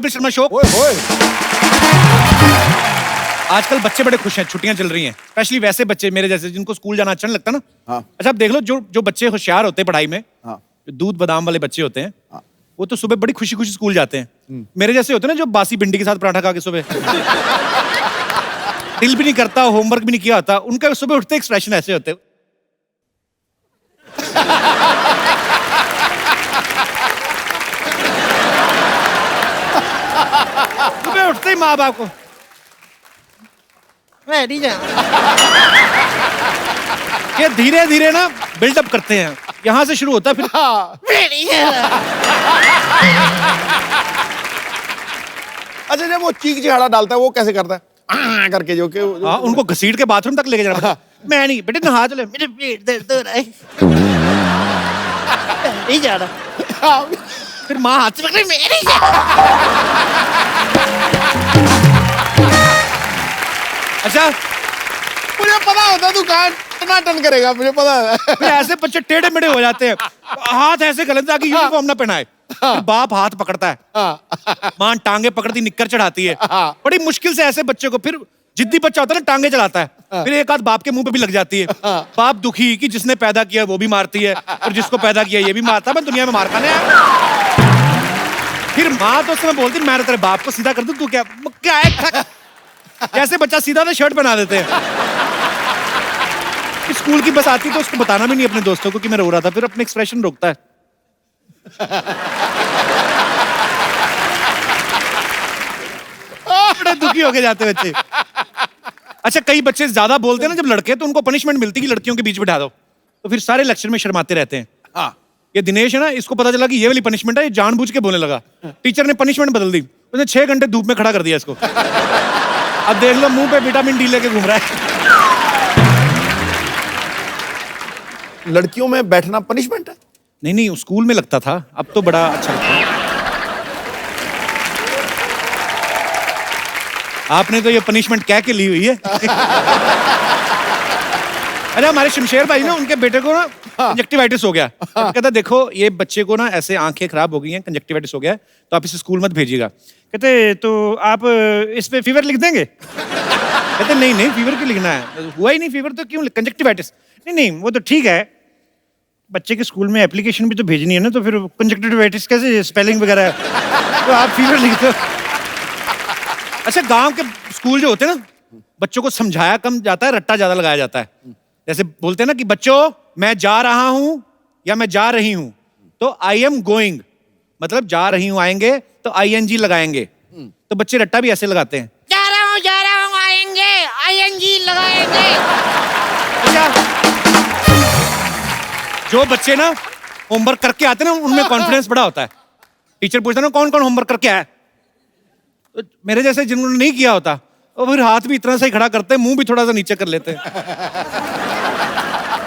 Kapil Sharma show. आजकल बच्चे बड़े खुश हैं, छुट्टियां चल रही हैं, स्पेशली वैसे बच्चे मेरे जैसे जिनको स्कूल जाना अच्छा नहीं लगता ना। हाँ। अच्छा आप देख लो, जो बच्चे होशियार होते हैं पढ़ाई में, हाँ। जो दूध बादाम वाले बच्चे होते हैं, हाँ। वो तो सुबह बड़ी खुशी खुशी स्कूल जाते हैं। मेरे जैसे होते हैं ना जो बासी भिंडी के साथ पराठा खा के सुबह दिल भी नहीं करता, होमवर्क भी नहीं किया होता, उनका सुबह उठते एक्सप्रेशन ऐसे होते हैं। सुबह उठते ही माँ बाप को ये धीरे धीरे ना बिल्डअप करते हैं, यहां से शुरू होता है फिर। अच्छा, जब वो चीख चिहाड़ा डालता है वो कैसे करता है? करके जो हाँ, उनको घसीट के बाथरूम तक लेके जाना पड़ता है। मैं नहीं बेटे, नहा चले, मेरे पेट दर्द हो रहा है, नहीं जा रहा। फिर माँ हाथ से पकड़, मैं नहीं जा रहा। अच्छा, मुझे पता होता है दुकान टनाटन करेगा, मुझे पता है। फिर ऐसे बच्चे टेढ़े मेढ़े हो जाते हैं, हाथ ऐसे गलत ताकि यूनिफॉर्म ना पहनाए। फिर बाप हाथ पकड़ता है, मां टांगे पकड़ती निक्कर चढ़ाती है, बड़ी मुश्किल से ऐसे बच्चे को। फिर जिद्दी बच्चा होता है ना, टांगे चलाता है, फिर एक आध बाप के मुंह पे भी लग जाती है। बाप दुखी कि जिसने पैदा किया वो भी मारती है और जिसको पैदा किया ये भी मारता है, मैं दुनिया में मार खाने आया। फिर माँ तो उसमें बोलती, मैं तेरे बाप को सीधा कर दूं, तू क्या है? जैसे बच्चा सीधा ना शर्ट बना देते हैं। स्कूल की बस आती तो उसको बताना भी नहीं अपने दोस्तों को कि मैं रो रहा था, फिर अपने एक्सप्रेशन रोकता है। बड़े दुखी होके जाते बच्चे। अच्छा, कई बच्चे ज्यादा बोलते हैं ना जब लड़के, तो उनको पनिशमेंट मिलती कि लड़कियों के बीच बिठा दो, तो फिर सारे लेक्चर में शर्माते रहते हैं। हाँ। ये दिनेश है ना, इसको पता चला कि ये वाली पनिशमेंट है, ये जानबूझ के बोलने लगा। टीचर ने पनिशमेंट बदल दी, उसने 6 घंटे धूप में खड़ा कर दिया इसको। अब देख लो, मुंह पे विटामिन डी लेके घूम रहा है। लड़कियों में बैठना पनिशमेंट है? नहीं नहीं, स्कूल में लगता था, अब तो बड़ा अच्छा लगता है। आपने तो ये पनिशमेंट कह के ली हुई है। अरे हमारे शमशेर भाई ना, उनके बेटे को ना कंजक्टिवाइटिस हो गया। कहता देखो ये बच्चे को ना ऐसे आंखें खराब हो गई हैं, कंजक्टिवाइटिस हो गया है, तो आप इसे स्कूल मत भेजिएगा। कहते तो आप इस पे फीवर लिख देंगे? कहते नहीं नहीं, फीवर क्यों लिखना है, हुआ ही नहीं फीवर तो क्यों, कंजक्टिवाइटिस। नहीं नहीं, वो तो ठीक है, बच्चे के स्कूल में एप्लीकेशन भी तो भेजनी है ना, तो फिर कंजक्टिवाइटिस कैसे स्पेलिंग वगैरह है, तो आप फीवर लिख दो। अच्छा, गांव के स्कूल जो होते हैं ना, बच्चों को समझाया कम जाता है, रट्टा ज्यादा लगाया जाता है। जैसे बोलते हैं ना कि बच्चों मैं जा रहा हूं या मैं जा रही हूं, तो आई एम गोइंग, मतलब जा रही हूं आएंगे तो ING लगाएंगे। तो बच्चे रट्टा भी ऐसे लगाते हैं, जा रहा हूं आएंगे, ING लगाएंगे। अच्छा, जो बच्चे ना होमवर्क करके आते हैं ना, उनमें कॉन्फिडेंस बड़ा होता है। टीचर पूछता है ना कौन कौन होमवर्क करके आया, तो मेरे जैसे जिन्होंने नहीं किया होता, वो फिर हाथ भी इतना सा ही खड़ा करते हैं, मुंह भी थोड़ा सा नीचे कर लेते हैं।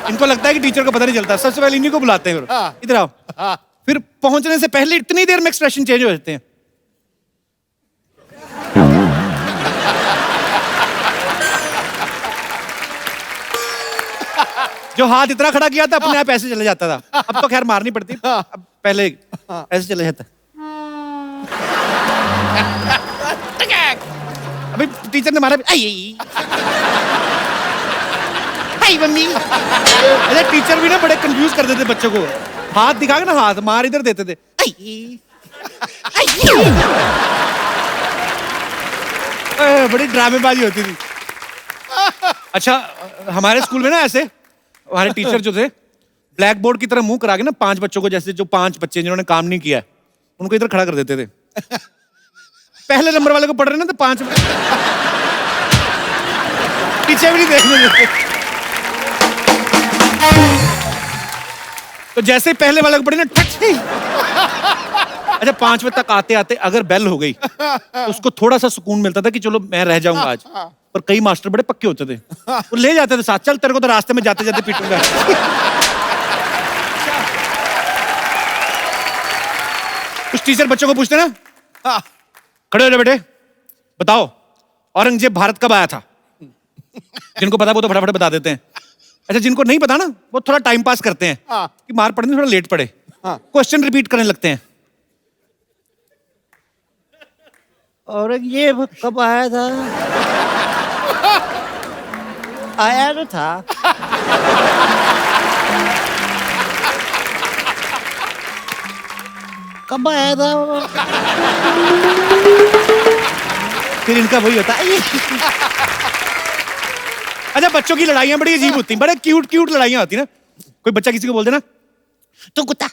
इनको लगता है कि टीचर को पता नहीं चलता, सबसे पहले इन्हीं को बुलाते हैं, इधर आओ। फिर पहुंचने से पहले इतनी देर में एक्सप्रेशन चेंज हो जाते हैं। जो हाथ इतना खड़ा किया था अपने आप ऐसे चले जाता था, अब तो खैर मारनी पड़ती, अब पहले ऐसे चले जाता। अभी टीचर ने मारा, आई मम्मी। अरे टीचर भी ना बड़े कंफ्यूज कर देते बच्चों को, हाथ दिखा के ना, हाथ मार इधर देते थे। बड़ी ड्रामेबाजी होती थी। अच्छा, हमारे स्कूल में ना ऐसे हमारे टीचर जो थे, ब्लैक बोर्ड की तरह मुंह करा के ना 5 बच्चों को, जैसे जो 5 बच्चे जिन्होंने काम नहीं किया उनको इधर खड़ा कर देते थे। पहले नंबर वाले को पढ़ रहे ना, तो 5 पीछे भी नहीं देखने देते। तो जैसे ही पहले वाले को पढ़े ना, अच्छा 5 बजे तक आते आते अगर बेल हो गई तो उसको थोड़ा सा सुकून मिलता था कि चलो मैं रह जाऊंगा आज। पर कई मास्टर बड़े पक्के होते थे, वो ले जाते थे साथ, चल तेरे को तो रास्ते में जाते जाते पीटूंगा। कुछ टीचर बच्चों को पूछते ना, खड़े हो जाओ बेटे, बताओ औरंगजेब भारत कब आया था? जिनको पता वो तो फटाफट बता देते हैं। अच्छा, जिनको नहीं पता ना, वो थोड़ा टाइम पास करते हैं कि मार पड़ने थोड़ा लेट पड़े, क्वेश्चन रिपीट करने लगते हैं। औरंगजेब कब आया था? आया तो था। कब आया था वो? फिर इनका वही होता है। अच्छा, बच्चों की लड़ाइयां बड़ी अजीब होती हैं, बड़े क्यूट क्यूट लड़ाइयां होती हैं ना। कोई बच्चा किसी को बोल देना तू कुत्ता,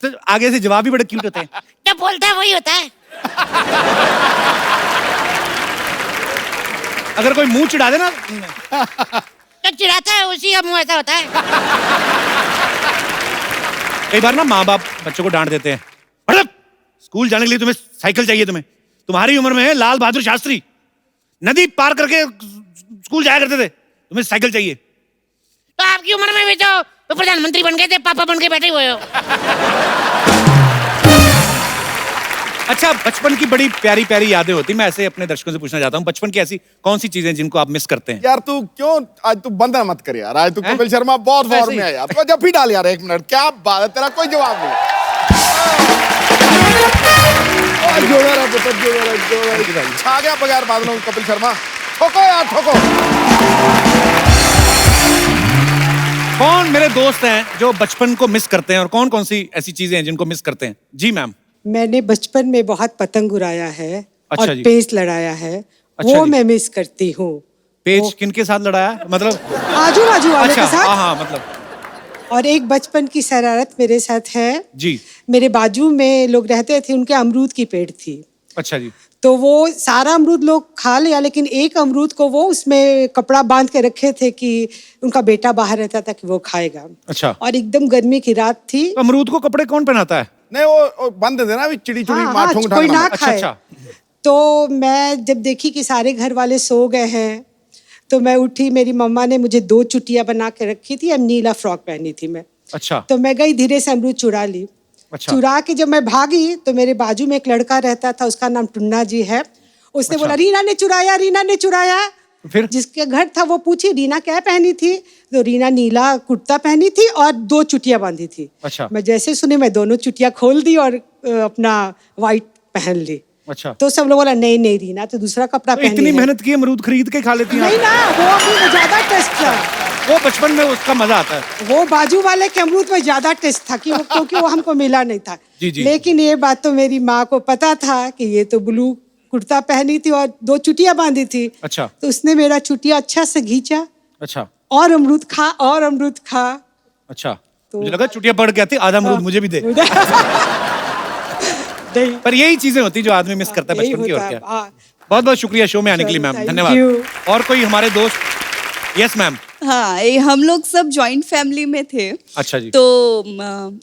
तो आगे से जवाब भी बड़े क्यूट होते हैं। क्या बोलता है वही होता है। अगर कोई मुंह चिढ़ा देना, जो चिढ़ाता है उसी का मुंह ऐसा होता है। कई बार ना माँ बाप बच्चों को डांट देते हैं, मतलब स्कूल जाने के लिए तुम्हें साइकिल चाहिए, तुम्हारी उम्र में है लाल बहादुर शास्त्री नदी पार करके स्कूल जाया करते थे, तुम्हें साइकिल चाहिए। तो आपकी उम्र में भी तो प्रधानमंत्री बन गए थे, पापा बन के बैठे हुए हो। अच्छा, बचपन की बड़ी प्यारी प्यारी यादें होती, मैं ऐसे अपने दर्शकों से पूछना चाहता हूँ, बचपन की ऐसी कौन सी चीजें जिनको आप मिस करते हैं? यार तू क्यों आज तू बंदा मत कर यार, आज तू हैं? कपिल शर्मा बहुत वैसे फॉर्म ही। में है यार, तो जब भी डाल यार 1 मिनट, क्या बात है, तेरा कोई जवाब नहीं। जोड़ा रहा पुत्र, जोड़ा रहा। छा गया बगैर बादलों कपिल शर्मा, ठोको यार ठोको। कौन मेरे दोस्त हैं जो बचपन को मिस करते हैं और कौन कौन सी ऐसी चीजें हैं जिनको मिस करते हैं? जी मैम। मैंने बचपन में बहुत पतंग उड़ाया है अच्छा और जी। पेच लड़ाया है। अच्छा वो जी। मैं मिस करती हूँ। पेज किनके साथ लड़ाया, मतलब? आजू बाजू वाले अच्छा, के साथ। हाँ, मतलब और एक बचपन की शरारत मेरे साथ है। जी। मेरे बाजू में लोग रहते थे, उनके अमरूद की पेड़ थी, अच्छा जी। तो वो सारा अमरूद लोग खा लिया, लेकिन एक अमरूद को वो उसमें कपड़ा बांध के रखे थे कि उनका बेटा बाहर रहता था कि वो खाएगा। अच्छा। और एकदम गर्मी की रात थी। अमरूद को कपड़े कौन पहनाता है? नहीं वो बंद दे देना, अभी चिड़ी चुड़ी हाँ, मार हाँ, ठोंग कोई ठांग ना ना। अच्छा खाए। अच्छा। तो मैं जब देखी कि सारे घर वाले सो गए हैं, तो मैं उठी, मेरी मम्मा ने मुझे 2 चुटियां बना के रखी थी, अब नीला फ्रॉक पहनी थी मैं। अच्छा तो मैं गई, धीरे से अमरूद चुरा ली। अच्छा। चुरा के जब मैं भागी तो मेरे बाजू में एक लड़का रहता था, उसका नाम टुन्ना जी है। उसने अच्छा। बोला रीना ने चुराया, रीना ने चुराया। फिर? जिसके घर था वो पूछी रीना क्या पहनी थी, तो रीना नीला कुर्ता पहनी थी और 2 चुटियां बांधी थी। अच्छा। मैं जैसे सुनी, मैं दोनों चुटियां खोल दी और अपना वाइट पहन ली। अच्छा। तो सब लोग बोला नहीं नहीं रीना तो दूसरा कपड़ा तो पहनी इतनी है। मेहनत की, अमरूद खरीद के खा लेती हैं नहीं आप? ना, वो अमरूद में ज्यादा टेस्ट था। वो बचपन में उसका मजा आता है। वो बाजू वाले के अमरूद में ज्यादा टेस्ट था क्योंकि वो हमको मिला नहीं था। जी, जी। लेकिन ये बात तो मेरी माँ को पता था कि ये तो ब्लू कुर्ता पहनी थी और 2 चुटियां बांधी थी। अच्छा। तो उसने मेरा चुटिया अच्छा से खींचा अच्छा और अमरूद खा और अमरूद खा। अच्छा। तो- मुझे लगा चुटिया पड़ गया थी, आधा अमरूद मुझे भी दे। नहीं, पर यही चीजें होती जो आदमी मिस करता है यही बचपन की, और होता है, क्या। हाँ। बहुत बहुत शुक्रिया शो में आने के लिए चलो, मैम, thank धन्यवाद। you। और कोई हमारे दोस्त? Yes ma'am. हाँ, ये हम लोग सब जॉइंट फैमिली में थे। अच्छा जी। तो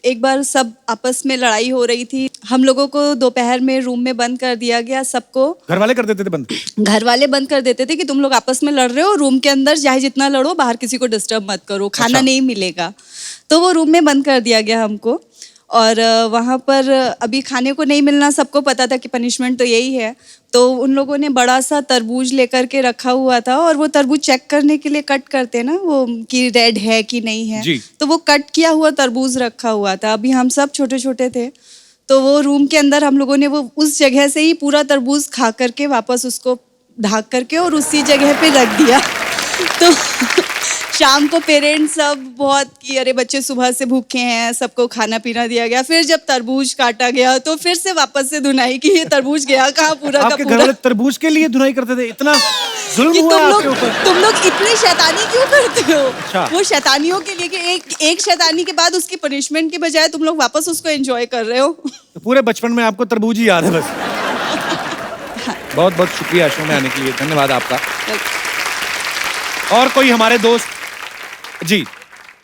एक बार सब आपस में लड़ाई हो रही थी, हम लोगों को दोपहर में रूम में बंद कर दिया गया सबको। घर वाले कर देते थे बंद? घर वाले बंद कर देते थे कि तुम लोग आपस में लड़ रहे हो, रूम के अंदर चाहे जितना लड़ो, बाहर किसी को डिस्टर्ब मत करो, खाना अच्छा। नहीं मिलेगा। तो वो रूम में बंद कर दिया गया हमको। और वहाँ पर अभी खाने को नहीं मिलना, सबको पता था कि पनिशमेंट तो यही है। तो उन लोगों ने बड़ा सा तरबूज लेकर के रखा हुआ था, और वो तरबूज चेक करने के लिए कट करते हैं ना वो, कि रेड है कि नहीं है। जी। तो वो कट किया हुआ तरबूज रखा हुआ था। अभी हम सब छोटे छोटे थे, तो वो रूम के अंदर हम लोगों ने वो उस जगह से ही पूरा तरबूज खा करके वापस उसको ढाक करके और उसी जगह पे रख दिया। तो शाम को पेरेंट्स सब बहुत कि अरे बच्चे सुबह से भूखे हैं, सबको खाना पीना दिया गया। फिर जब तरबूज काटा गया तो फिर से वापस से धुनाई कि ये तरबूज गया कहाँ पूरा का आपके घर पूरा। वाले तरबूज के लिए धुनाई करते थे? इतना जुल्म कि हुआ है आपके ऊपर? तुम लोग इतनी शैतानी क्यों करते हो? अच्छा। वो शैतानियों के लिए कि एक शैतानी के बाद उसकी पनिशमेंट के बजाय तुम लोग वापस उसको एंजॉय कर रहे हो। तो पूरे बचपन में आपको तरबूज ही याद है बस। बहुत बहुत शुक्रिया शो में आने के लिए, धन्यवाद आपका। और कोई हमारे दोस्त? जी।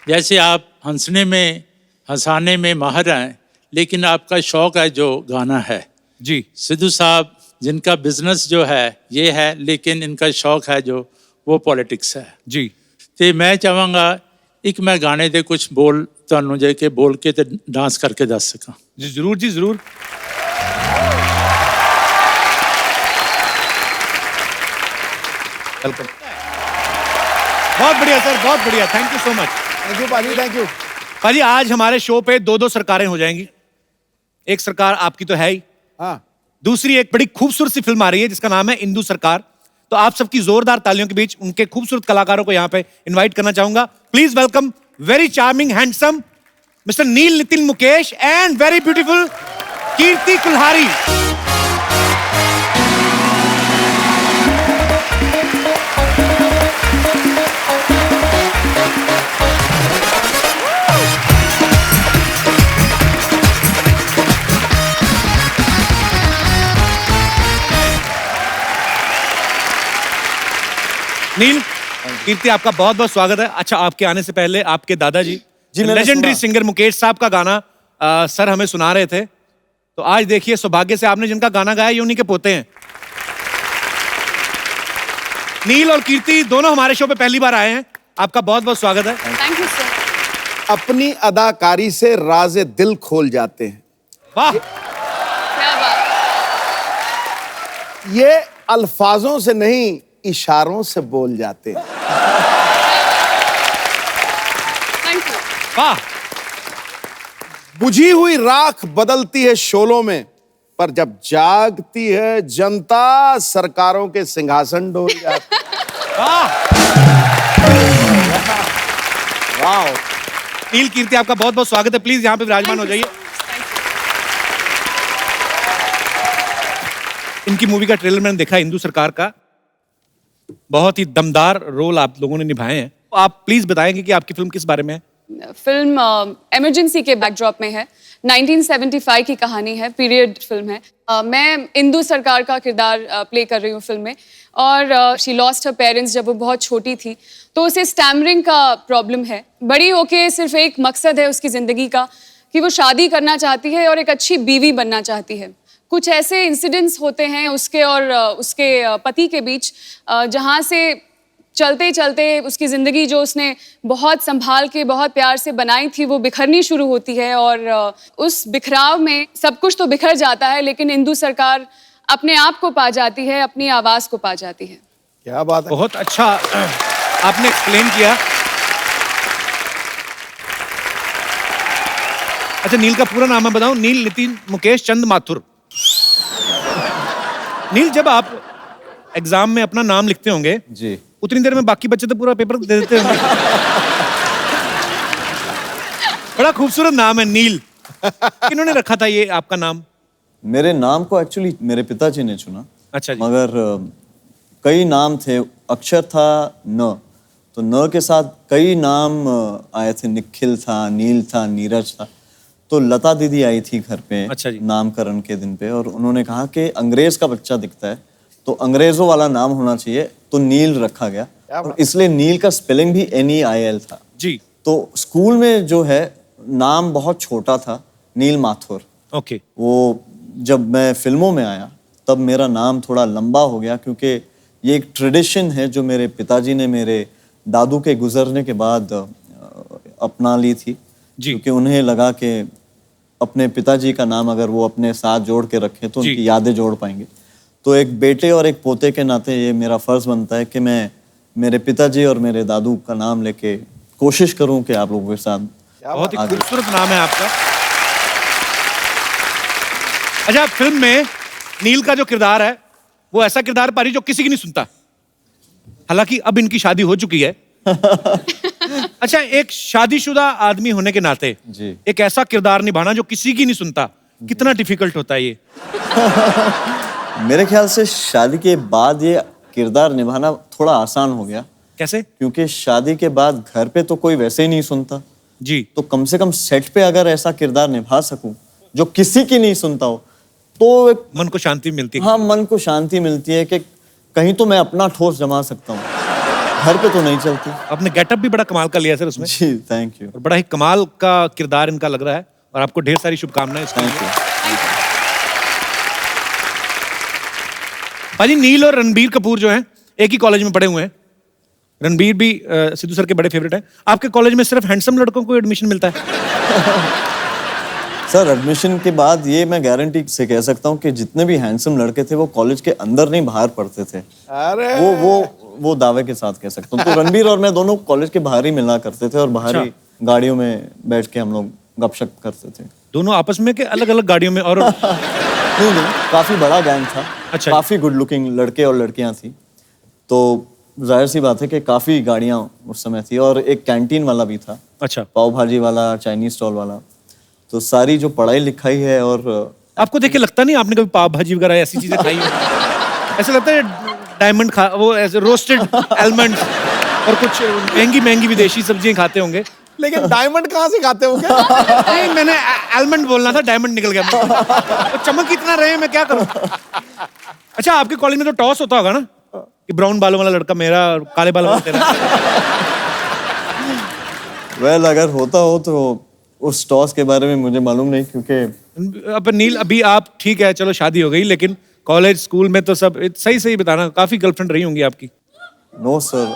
जैसे आप हंसने में, हंसाने में माहिर हैं, लेकिन आपका शौक है जो गाना है। जी। सिद्धू साहब जिनका बिजनेस जो है ये है, लेकिन इनका शौक है जो वो पॉलिटिक्स है। जी। तो मैं चाहांगा एक मैं गाने दे कुछ बोल तुहानू जे के बोल के ते डांस करके दस सका। जी जरूर जी जरूर। वेलकम। बहुत बढ़िया सर, बहुत बढ़िया, thank you so much. Thank you पाजी, थैंक यू। पाजी आज हमारे शो पे 2-2 सरकारें हो जाएंगी। एक सरकार आपकी तो है ही, हाँ दूसरी एक बड़ी खूबसूरत सी फिल्म आ रही है जिसका नाम है इंदु सरकार। तो आप सबकी जोरदार तालियों के बीच उनके खूबसूरत कलाकारों को यहाँ पे इनवाइट करना चाहूंगा। Please welcome very charming handsome mister Neil Nitin Mukesh and very beautiful Kirti Kulhari. Neil, Kirti, आपका बहुत बहुत स्वागत है। अच्छा, आपके आने से पहले आपके दादाजी जी, मैंने लेजेंडरी सुना। सिंगर मुकेश साहब का गाना सर हमें सुना रहे थे। तो आज देखिए सौभाग्य से आपने जिनका गाना गाया ये उन्हीं के पोते हैं। नील और कीर्ति दोनों हमारे शो पे पहली बार आए हैं, आपका बहुत बहुत स्वागत है। Thank you sir. अपनी अदाकारी से राज़े दिल खोल जाते हैं। वाह, क्या बात। ये अल्फाजों से नहीं इशारों से बोल जाते हैं। Thank you. वाह, बुझी हुई राख बदलती है शोलों में, पर जब जागती है जनता सरकारों के सिंहासन डोल जाते हैं। वाह। वाह। नील, कीर्ति, आपका बहुत बहुत स्वागत है। प्लीज यहाँ पे विराजमान हो जाइए। इनकी मूवी का ट्रेलर मैंने देखा, इंदु सरकार का। बहुत ही दमदार रोल आप लोगों ने निभाए हैं। आप प्लीज बताएंगे कि आपकी फिल्म किस बारे में है? फिल्म इमरजेंसी के बैकड्रॉप में है। 1975 की कहानी है, पीरियड फिल्म है। मैं इंदु सरकार का किरदार प्ले कर रही हूँ फिल्म में। और शी लॉस्ट हर पेरेंट्स जब वो बहुत छोटी थी, तो उसे स्टैमरिंग का प्रॉब्लम है। बड़ी होके सिर्फ एक मकसद है उसकी ज़िंदगी का कि वो शादी करना चाहती है और एक अच्छी बीवी बनना चाहती है। कुछ ऐसे इंसिडेंट्स होते हैं उसके और उसके पति के बीच, जहाँ से चलते चलते उसकी ज़िंदगी जो उसने बहुत संभाल के बहुत प्यार से बनाई थी वो बिखरनी शुरू होती है। और उस बिखराव में सब कुछ तो बिखर जाता है, लेकिन इंदु सरकार अपने आप को पा जाती है, अपनी आवाज़ को पा जाती है। क्या बात है। बहुत अच्छा आपने एक्सप्लेन किया। अच्छा, नील का पूरा नाम मैं बताऊं, नील नितिन मुकेश चंद माथुर। नील, जब आप एग्जाम में अपना नाम लिखते होंगे जी, उतनी देर में बाकी बच्चे तो पूरा पेपर दे देते होंगे। बड़ा खूबसूरत नाम है नील। किन्होंने रखा था ये आपका नाम? मेरे नाम को एक्चुअली मेरे पिताजी ने चुना। अच्छा जी। मगर कई नाम थे, अक्षर था न, तो न के साथ कई नाम आए थे। निखिल था, नील था, नीरज था। तो लता दीदी आई थी घर पे। अच्छा जी। नामकरण के दिन पे, और उन्होंने कहा कि अंग्रेज का बच्चा दिखता है तो अंग्रेजों वाला नाम होना चाहिए, तो नील रखा गया। और इसलिए नील का स्पेलिंग भी NEIL था जी। तो स्कूल में जो है नाम बहुत छोटा था, नील माथुर। ओके। वो जब मैं फिल्मों में आया तब मेरा नाम थोड़ा लंबा हो गया, क्योंकि ये एक ट्रेडिशन है जो मेरे पिताजी ने मेरे दादू के गुजरने के बाद अपना ली थी। जी। क्योंकि उन्हें लगा कि अपने पिताजी का नाम अगर वो अपने साथ जोड़ के रखें तो जी। उनकी यादें जोड़ पाएंगे। तो एक बेटे और एक पोते के नाते ये मेरा फर्ज बनता है कि मैं मेरे पिताजी और मेरे दादू का नाम लेके कोशिश करूं कि आप लोगों के साथ। बहुत ही खूबसूरत नाम है आपका। अच्छा, फिल्म में नील का जो किरदार है वो ऐसा किरदार पा रही जो किसी की नहीं सुनता। हालांकि अब इनकी शादी हो चुकी है। अच्छा, एक शादीशुदा आदमी होने के नाते जी। एक ऐसा किरदार निभाना जो किसी की नहीं सुनता, कितना डिफिकल्ट होता है ये? मेरे ख्याल से शादी के बाद ये किरदार निभाना थोड़ा आसान हो गया। कैसे? क्योंकि शादी के बाद घर पे तो कोई वैसे ही नहीं सुनता, जी। तो कम से कम सेट पे अगर ऐसा किरदार निभा सकूं जो किसी की नहीं सुनता हो तो एक मन को शांति मिलती है। हाँ, मन को शांति मिलती है कि कहीं तो मैं अपना ठोस जमा सकता हूँ, घर पे तो नहीं चलती। आपने गेटअप भी बड़ा कमाल का लिया सर उसमें। जी, थैंक यू। और बड़ा ही कमाल का किरदार इनका लग रहा है और आपको ढेर सारी शुभकामनाएं इसके थैंक लिए। यू। भाजी, नील और रणबीर कपूर जो हैं एक ही कॉलेज में पढ़े हुए हैं। रणबीर भी सिद्धू सर के बड़े फेवरेट हैं। आपके कॉलेज में सिर्फ हैंडसम लड़कों को एडमिशन मिलता है? सर, एडमिशन के बाद ये मैं गारंटी से कह सकता हूँ कि जितने भी हैंडसम लड़के थे वो कॉलेज के अंदर नहीं बाहर पढ़ते थे। अरे वो दावे के साथ कह सकता हूँ। तो रणबीर और मैं दोनों कॉलेज के बाहर ही मिला करते थे और बाहर ही गाड़ियों में बैठ के हम लोग गपशप करते थे। दोनों आपस में के अलग अलग गाड़ियों में? और नहीं, काफी बड़ा गैंग था। अच्छा। काफी गुड लुकिंग लड़के और लड़कियां थी, तो जाहिर सी बात है कि काफी गाड़ियां उस समय थी, और एक कैंटीन वाला भी था, अच्छा, पाव भाजी वाला, चाइनीज स्टॉल वाला। तो सारी जो पढ़ाई लिखाई है, और आपको देख के लगता नहीं आपने कभी पाव भाजी वगैरह ऐसी चीजें खाई हो? ऐसा लगता है डायमंड खा, वो ऐसे रोस्टेड आलमंड और कुछ महंगी महंगी विदेशी सब्जियां खाते होंगे। लेकिन डायमंड कहाँ से खाते हो क्या? नहीं, मैंने आलमंड बोलना था, डायमंड निकल गया मुंह से। तो चमक इतना रहे, मैं क्या करूं? अच्छा, आपके कॉलेज में तो टॉस होता होगा ना, कि ब्राउन बालों वाला लड़का मेरा और काले बालों वाला तेरा। वेल, अगर होता हो तो उस टॉस के बारे में मुझे मालूम नहीं, क्योंकि अब नील, अभी आप ठीक है, चलो शादी हो गई, लेकिन कॉलेज स्कूल में तो सब सही सही बताना, काफी गर्लफ्रेंड रही होंगी आपकी। No sir,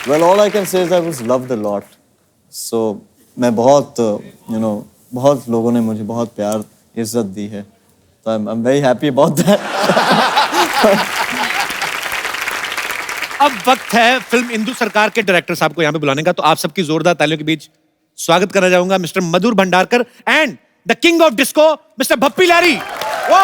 well, all I can say is I was loved a lot. So मैं बहुत बहुत लोगों ने मुझे बहुत प्यार इज्जत दी है, तो I am very happy about that. अब वक्त है फिल्म इंदु सरकार के डायरेक्टर साहब को यहाँ पे बुलाने का, तो आप सबकी जोरदार तालियों के बीच स्वागत करना चाहूंगा mister Madhur Bhandarkar and the king of disco mister Bappi Lahiri. वो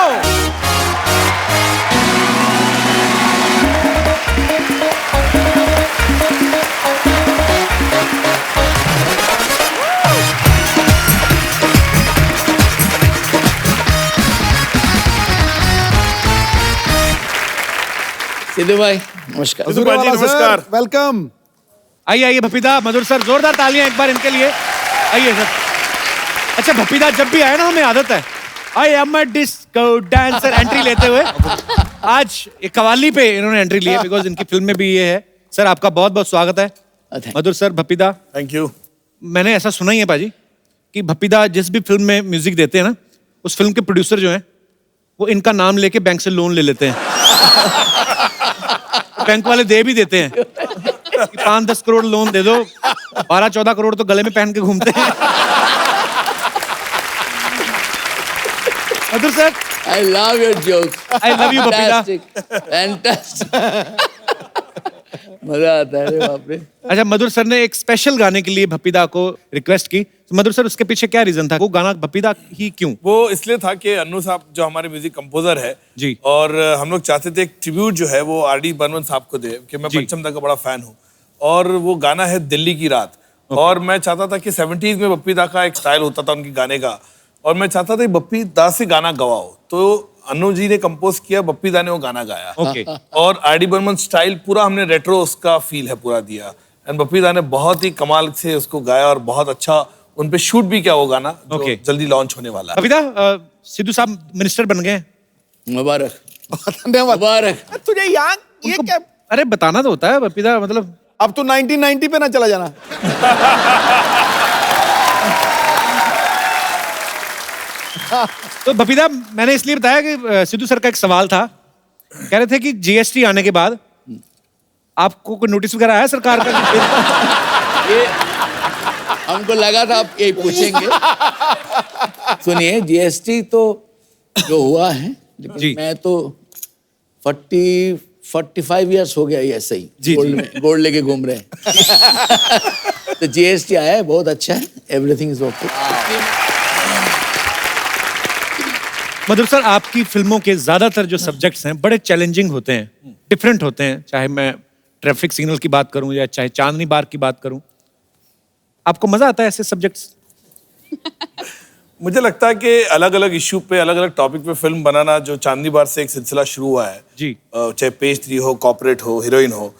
सिद्धू भाई नमस्कार। सिद्धू भाई नमस्कार, वेलकम। आइए आइए भप्पीदा, मधुर सर, जोरदार तालियां एक बार इनके लिए। आइए सर। अच्छा भप्पीदा, जब भी आए ना हमें आदत है I am a disco dancer entry लेते हुए। आज एक कवाली पे इन्होंने एंट्री ली है, बिकॉज इनकी फिल्म में भी ये है। सर आपका बहुत बहुत स्वागत है। मधुर सर, भप्पीदा, थैंक यू। मैंने ऐसा सुना ही है पाजी कि भप्पीदा जिस भी फिल्म में म्यूजिक देते हैं ना, उस फिल्म के प्रोड्यूसर जो हैं वो इनका नाम लेके बैंक से लोन ले लेते हैं। बैंक वाले दे भी देते हैं कि 5-10 करोड़ लोन दे दो, 12-14 करोड़ तो गले में पहन के घूमते हैं। Madhur sir, I love your joke. I love you भप्पीदा। फैंटास्टिक। मजा आता है, बाप रे। अच्छा, मधुर सर ने एक स्पेशल गाने के लिए भप्पीदा को रिक्वेस्ट की, तो मधुर सर उसके पीछे क्या रीजन था? वो गाना भप्पीदा ही क्यों? वो इसलिए था कि अन्नू साहब जो हमारे म्यूजिक कंपोजर है जी, और हम लोग चाहते थे एक ट्रिब्यूट जो है वो आर डी बर्मन साहब को दे, कि मैं पंचम दा का बड़ा फैन हूँ, और वो गाना है दिल्ली की रात। और मैं चाहता था कि 70s में बप्पी दा का एक स्टाइल होता था उनके गाने का, और मैं चाहता था कि बप्पी दा से गाना गवाओ, तो अन्नू जी ने कंपोज किया, बप्पी दा ने वो गाना गाया। ओके। और आर डी बर्मन स्टाइल पूरा हमने रेट्रो उसका फील है पूरा दिया, एंड बप्पी दा ने बहुत ही कमाल से उसको गाया, और बहुत अच्छा उन पे शूट भी किया वो गाना, जो जल्दी लॉन्च होने वाला है। भप्पीदा, सिद्धू साहब मिनिस्टर बन गए। मुबारक धन्यवाद। मुबारक। तुझे यहाँ ये क्या? अरे बताना तो होता है भप्पीदा, मतलब अब तू 1990 पे ना चला जाना। तो भप्पीदा, मैंने इसलिए बताया कि सिद्धू सर का एक सवाल था, कह रहे थे कि जीएसटी आने के बाद आपको कोई नोटिस वगैरह आया सरकार का? ये हमको लगा था आप यही पूछेंगे। सुनिए, जीएसटी तो जो हुआ है, लेकिन मैं तो 45 इयर्स हो गया ये ऐसे ही गोल्ड में गोल्ड लेके घूम रहे हैं। तो जीएसटी आया है, बहुत अच्छा है, everything is okay. Madhur sir, आपकी फिल्मों के ज्यादातर जो सब्जेक्ट्स हैं बड़े चैलेंजिंग होते हैं, डिफरेंट होते हैं, चाहे मैं ट्रैफिक सिग्नल की बात करूं या चाहे चांदनी बार की बात करूं। आपको मजा आता है ऐसे सब्जेक्ट्स? मुझे लगता है कि अलग अलग इश्यू पे, अलग अलग टॉपिक पे फिल्म बनाना, जो चांदनी बार से एक सिलसिला शुरू हुआ है जी, चाहे पेज 3 हो, कॉर्पोरेट हो, हीरोइन हो,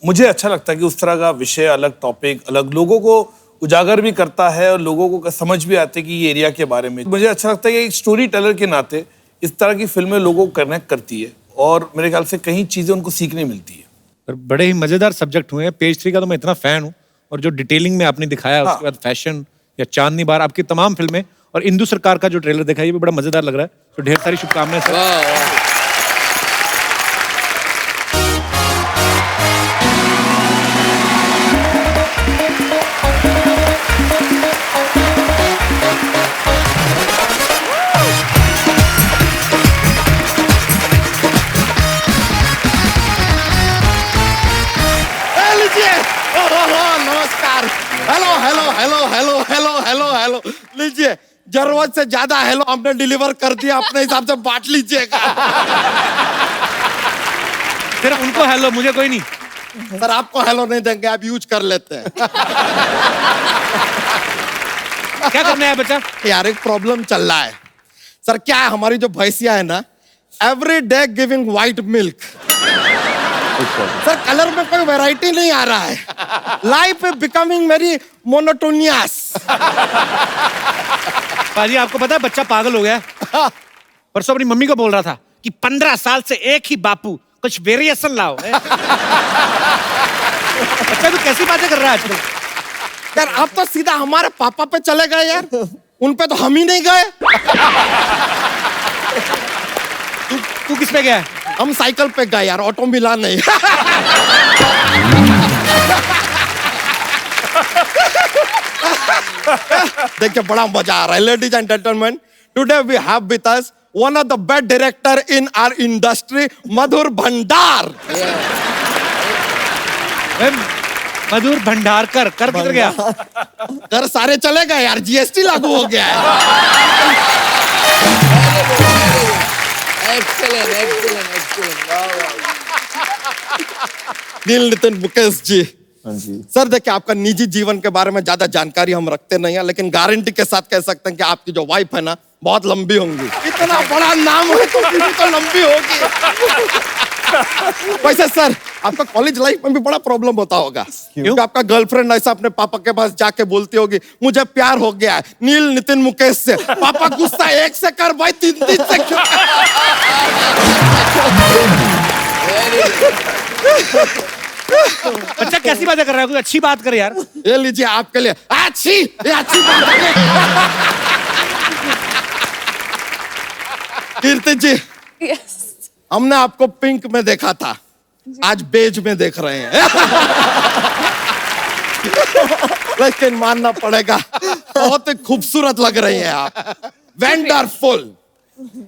मुझे अच्छा लगता है कि उस तरह का विषय, अलग टॉपिक, अलग लोगों को उजागर भी करता है, और लोगों को समझ भी आती है कि ये एरिया के बारे में। मुझे अच्छा लगता है कि एक स्टोरी टेलर के नाते इस तरह की फिल्में लोगों को कनेक्ट करती है, और मेरे ख्याल से कई चीजें उनको सीखने मिलती है। और बड़े ही मजेदार सब्जेक्ट हुए हैं। पेज 3 का तो मैं इतना फैन हूँ, और जो डिटेलिंग में आपने दिखाया, उसके बाद फैशन या चांदनी बार, आपकी तमाम फिल्में, और इंदु सरकार का जो ट्रेलर देखा, ये भी बड़ा मजेदार लग रहा है। तो ढेर सारी शुभकामनाएं सर। नमस्कार। Hello hello hello hello hello hello hello hello लीजिए, जरूरत से ज्यादा हेलो हमने डिलीवर कर दिया, अपने हिसाब से बांट लीजिएगा। सिर्फ उनको हेलो, मुझे कोई नहीं। सर आपको हेलो नहीं देंगे, आप यूज कर लेते हैं। क्या करना है बच्चा? यार एक प्रॉब्लम चल रहा है सर। क्या है, हमारी जो भैंसिया है ना, every day giving white milk. Sir colour में कोई वैरायटी नहीं आ रहा है। Life is becoming very monotonous. पाजी आपको पता है बच्चा पागल हो गया है? परसों अपनी मम्मी को बोल रहा था कि 15 साल से एक ही बापू, कुछ वेरिएशन लाओ। बच्चा तो कैसी बातें कर रहा है आजकल? यार आप तो सीधा हमारे पापा पे चले गए यार, उन पे तो हम ही नहीं गए। तू किस पे गया है? हम साइकिल पे गए यार, ऑटो मिला नहीं। देखिए बड़ा मजा आ रहा है। Ladies and gentleman, today we have with us one of the best director in our industry, Madhur Bhandar. Madhur Bhandarkar. कर किधर गया? कर सारे चले गए यार, जीएसटी लागू हो गया है। एक्सीलेंट एक्सीलेंट एक्सीलेंट, वाह वाह। नील नितिन मुकेश जी, हाँ जी। सर देखिए आपका निजी जीवन के बारे में ज्यादा जानकारी हम रखते नहीं है, लेकिन गारंटी के साथ कह सकते हैं कि आपकी जो वाइफ है ना, बहुत लंबी होंगी। इतना बड़ा नाम है तो बीवी तो लंबी होगी। वैसे सर आपका कॉलेज लाइफ में भी बड़ा प्रॉब्लम होता होगा, क्योंकि आपका गर्लफ्रेंड ऐसा अपने पापा के पास जाके बोलती होगी, मुझे प्यार हो गया है नील नितिन मुकेश से। पापा गुस्सा 1 से कर भाई, 3 से क्यों? बच्चा कैसी बातें कर रहा है? कोई अच्छी बात कर यार। ये लीजिए आपके लिए अच्छी, ये अच्छी बात है। कीर्ति जी, यस। हमने आपको पिंक में देखा था, आज बेज में देख रहे हैं। लेकिन मानना पड़ेगा बहुत ही खूबसूरत लग रही हैं आप, वंडरफुल।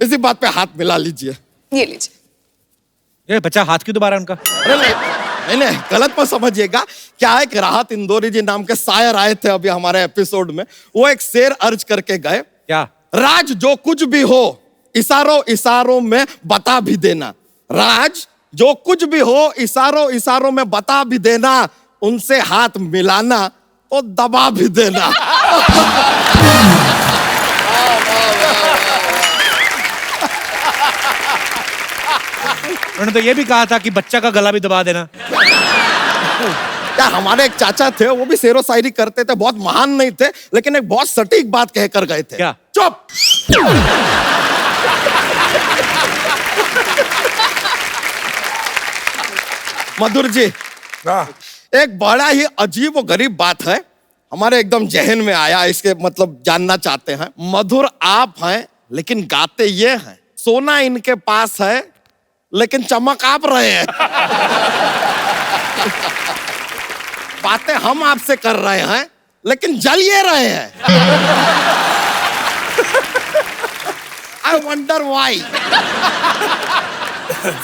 इसी बात पे हाथ मिला लीजिए। ये लीजिए। ये बच्चा हाथ क्यों दोबारा उनका? अरे नहीं गलत मत समझिएगा। क्या है कि राहत इंदौरी जी नाम के शायर आए थे अभी हमारे एपिसोड में, वो एक शेर अर्ज करके गए। क्या? राज जो कुछ भी हो इशारों इशारों में बता भी देना। राज जो कुछ भी हो इशारों इशारों में बता भी देना। उनसे हाथ मिलाना और दबा भी देना। उन्होंने तो ये भी कहा था कि बच्चा का गला भी दबा देना। क्या हमारे एक चाचा थे, वो भी शेरो शायरी करते थे, बहुत महान नहीं थे, लेकिन एक बहुत सटीक बात कहकर गए थे। क्या? चुप। मधुर जी, एक बड़ा ही अजीब और गरीब बात है, हमारे एकदम जहन में आया, इसके मतलब जानना चाहते हैं। मधुर आप हैं लेकिन गाते ये हैं, सोना इनके पास है लेकिन चमक आप रहे हैं। बातें हम आपसे कर रहे हैं लेकिन जल ये रहे हैं। I wonder why.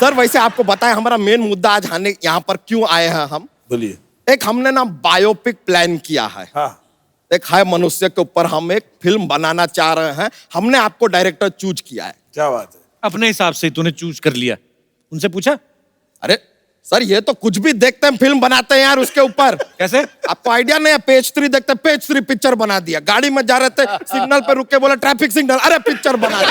सर वैसे आपको बताएं हमारा मेन मुद्दा आज आने यहाँ पर क्यों आए हैं हम? बोलिए। एक हमने ना बायोपिक प्लान किया है। हाँ। एक है मनुष्य के ऊपर हम एक फिल्म बनाना चाह रहे हैं। हमने आपको डायरेक्टर चूज किया है। क्या बात है? अपने हिसाब से तूने चूज कर लिया, उनसे पूछा? अरे सर ये तो कुछ भी देखते हैं फिल्म बनाते हैं यार उसके ऊपर। कैसे? आपको आइडिया नहीं है? पेज 3 देखते, पेज 3 पिक्चर बना दिया। गाड़ी में जा रहे थे, सिग्नल पे रुक के बोला ट्रैफिक सिग्नल, अरे पिक्चर बना दिया।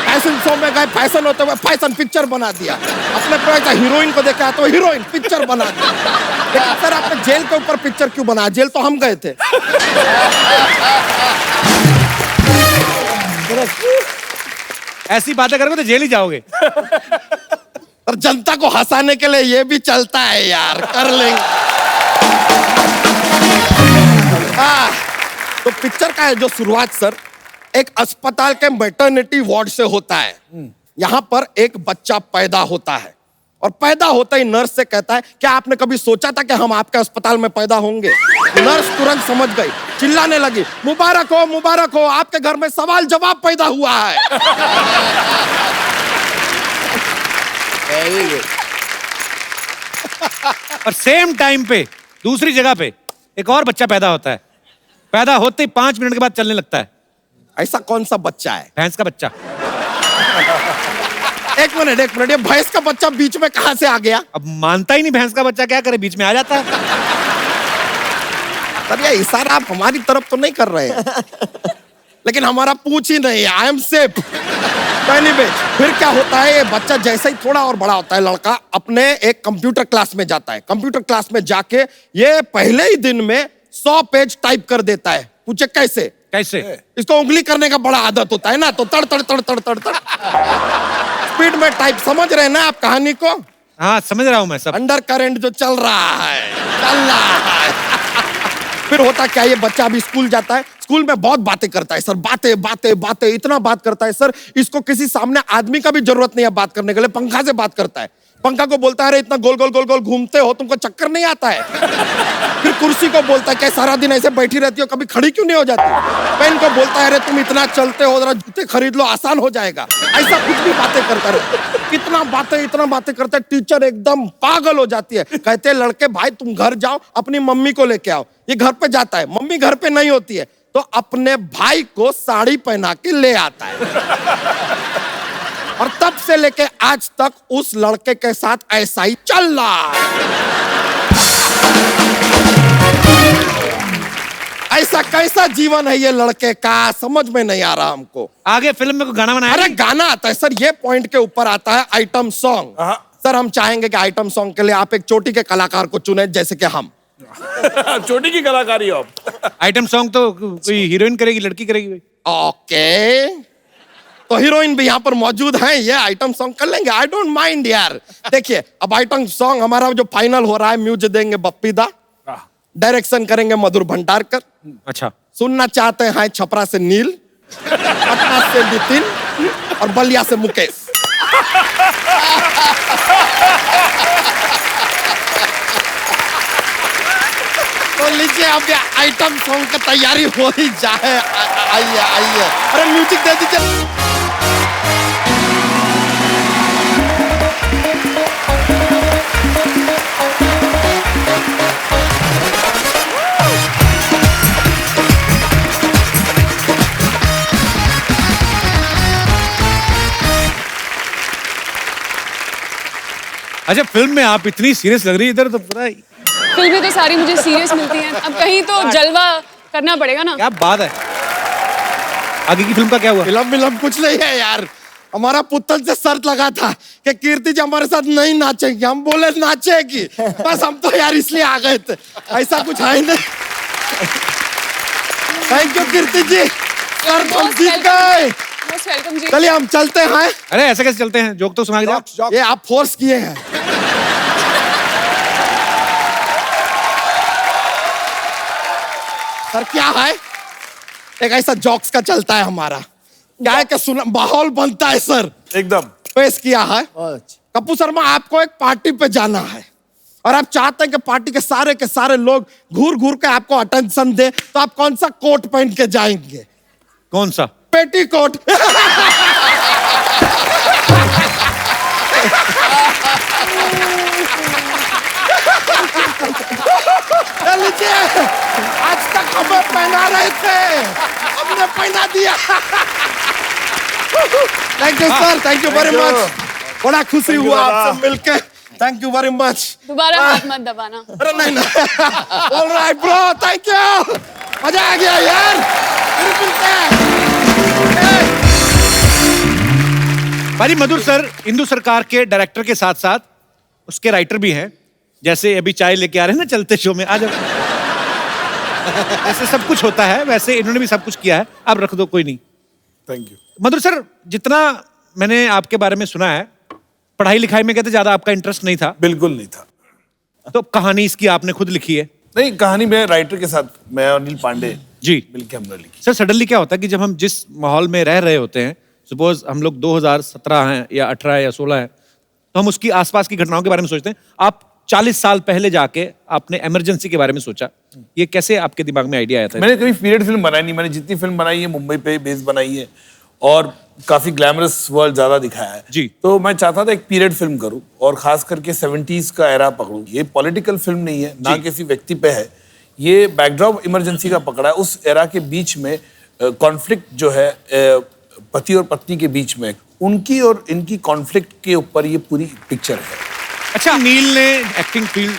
फैशन शो में गए, फैशन होते हुए फैशन पिक्चर बना दिया। अपने को हीरोइन को देखा तो हीरोइन पिक्चर बना दिया। लेकिन सर आपने जेल के ऊपर पिक्चर क्यों बनाया? जेल तो हम गए थे। ऐसी बातें करोगे तो जेल ही जाओगे। और जनता को हंसाने के लिए ये भी चलता है यार, कर लेंगे। तो पिक्चर का है जो शुरुआत सर एक अस्पताल के मैटरनिटी वार्ड से होता है। यहाँ पर एक बच्चा पैदा होता है और पैदा होता ही नर्स से कहता है, क्या आपने कभी सोचा था कि हम आपके अस्पताल में पैदा होंगे? नर्स तुरंत समझ गई, चिल्लाने लगी, मुबारक हो, आपके घर में सवाल जवाब पैदा हुआ है। और सेम टाइम पे दूसरी जगह पे एक और बच्चा पैदा होता है। पैदा होते ही 5 मिनट के बाद चलने लगता है। ऐसा कौन सा बच्चा है? भैंस का बच्चा। एक मिनट, ये भैंस का बच्चा बीच में कहां से आ गया? अब मानता ही नहीं, भैंस का बच्चा क्या करे, बीच में आ जाता है। सर ये इशारा आप हमारी तरफ तो नहीं कर रहे हैं, लेकिन हमारा पूछ ही नहीं है। I am safe. फिर क्या होता है, ये बच्चा जैसे ही थोड़ा और बड़ा होता है, लड़का अपने एक कंप्यूटर क्लास में जाता है। कंप्यूटर क्लास में जाके ये पहले ही दिन में 100 पेज टाइप कर देता है। पूछे कैसे? कैसे? इसको उंगली करने का बड़ा आदत होता है ना, तो तड़ तड़ तड़ तड़ तड़ तड़ स्पीड में टाइप। समझ रहे हैं ना आप कहानी को? हाँ समझ रहा हूं मैं सब। अंडर करंट जो चल रहा है। फिर होता क्या, ये बच्चा अभी स्कूल जाता है, स्कूल में बहुत बातें करता है सर, बातें इतना बात करता है सर, इसको किसी सामने आदमी का भी जरूरत नहीं है बात करने के लिए, पंखा से बात करता है। पंखा को बोलता है अरे इतना गोल गोल गोल गोल घूमते हो, तुमको चक्कर नहीं आता है? फिर कुर्सी को बोलता है क्या सारा दिन ऐसे बैठी रहती हो, कभी खड़ी क्यों नहीं हो जाती? पेन को बोलता है अरे तुम इतना चलते हो, जरा जूते खरीद लो, आसान हो जाएगा। ऐसा कुछ भी बातें करता रहे, इतना बातें करता है। टीचर एकदम पागल हो जाती है, कहते हैं लड़के भाई तुम घर जाओ, अपनी मम्मी को लेके आओ। ये घर पे जाता है, मम्मी घर पे नहीं होती है, तो अपने भाई को साड़ी पहना के ले आता है। और तब से लेके आज तक उस लड़के के साथ ऐसा ही चल रहा है। ऐसा कैसा जीवन है ये लड़के का, समझ में नहीं आ रहा हमको। आगे फिल्म में कोई गाना बनाया? अरे गाना आता है सर, ये पॉइंट के ऊपर आता है आइटम सॉन्ग। सर हम चाहेंगे कि आइटम सॉन्ग के लिए आप एक चोटी के कलाकार को चुने, जैसे कि हम। चोटी की कलाकारी आप। आइटम सॉन्ग तो कोई हीरोइन करेगी, लड़की करेगी? ओके, तो हीरोइन भी यहाँ पर मौजूद हैं, ये आइटम सॉन्ग कर लेंगे, आई डोंट माइंड यार। देखिए अब आइटम सॉन्ग हमारा जो फाइनल हो रहा है, म्यूजिक देंगे बप्पी दा, डायरेक्शन करेंगे मधुर भंडारकर। अच्छा, सुनना चाहते हैं छपरा से नील, पटना से नितिन और बलिया से मुकेश। तो लीजिए अब ये आइटम सॉन्ग की तैयारी हो ही जाए। आइए, अरे म्यूजिक दे दीजिए। अच्छा फिल्म में आप इतनी सीरियस लग रही है, इधर तो पता है। फिल्में तो सारी मुझे सीरियस मिलती हैं, अब कहीं तो जलवा करना पड़ेगा ना। क्या बात है, आगे की फिल्म का क्या हुआ? फिल्म कुछ नहीं है यार, हमारा पुतल से शर्त लगा था कि कीर्ति जी हमारे साथ नहीं नाचेगी, हम बोले नाचेगी, बस हम तो यार इसलिए आ गए थे, ऐसा कुछ है नहीं। Thank you Kirti ji, sir हम जीत गए। चलिए हम चलते हैं। अरे ऐसे कैसे चलते हैं, जोक तो सुना के जाओ। ये आप फोर्स किए हैं। सर क्या है, एक ऐसा जॉक्स का चलता है हमारा, क्या है कि सुना माहौल बनता है सर, एकदम पेश किया है। कपूर शर्मा आपको एक पार्टी पे जाना है और आप चाहते हैं कि पार्टी के सारे लोग घूर घूर के आपको अटेंशन दे, तो आप कौन सा कोट पहन के जाएंगे? कौन सा? पेटीकोट। लीजिए, आज तक हमें पहना रहे थे, हमने पहना दिया। Thank you sir, thank you very much, बड़ा खुशी हुआ आपसे मिलके, थैंक यू वेरी मच। दोबारा हाथ मत दबाना। अरे नहीं। ऑलराइट ब्रो, थैंक यू, मजा आ गया यार, फिर मिलते हैं। भाई मधुर सर इंदु सरकार के डायरेक्टर के साथ साथ उसके राइटर भी हैं, जैसे अभी चाय लेके आ रहे हैं ना चलते शो में, आ जाओ। ऐसे सब कुछ होता है, वैसे इन्होंने भी सब कुछ किया है, आप रख दो, कोई नहीं। Thank you. मधुर सर, जितना मैंने आपके बारे में सुना है, पढ़ाई लिखाई में कहते ज्यादा आपका इंटरेस्ट नहीं था? बिल्कुल नहीं था। तो कहानी इसकी आपने खुद लिखी है? नहीं, कहानी में राइटर के साथ, मैं और अनिल पांडे जी मिलकर हमने लिखी। सर सडनली क्या होता है कि जब हम जिस माहौल में रह रहे होते हैं, सपोज हम लोग 2017 हैं या 18 या 16 हैं, तो हम उसकी आसपास की घटनाओं के बारे में सोचते हैं। आप 40 साल पहले जाके आपने इमरजेंसी के बारे में सोचा, ये कैसे आपके दिमाग में आइडिया आया था? मैंने कभी पीरियड फिल्म बनाई नहीं, मैंने जितनी फिल्म बनाई है मुंबई पे बेस बनाई है और काफी ग्लैमरस वर्ल्ड ज्यादा दिखाया है जी। तो मैं चाहता था एक पीरियड फिल्म करूं और खास करके 70s का एरा पकड़ूं। ये पॉलिटिकल फिल्म नहीं है, ना किसी व्यक्ति पे है, ये बैकड्रॉप इमरजेंसी का पकड़ा है, उस एरा के बीच में कॉन्फ्लिक्ट जो है पति और पत्नी के बीच में, उनकी और इनकी कॉन्फ्लिक्ट के ऊपर ये पूरी पिक्चर है। अच्छा, नील ने एक्टिंग फील्ड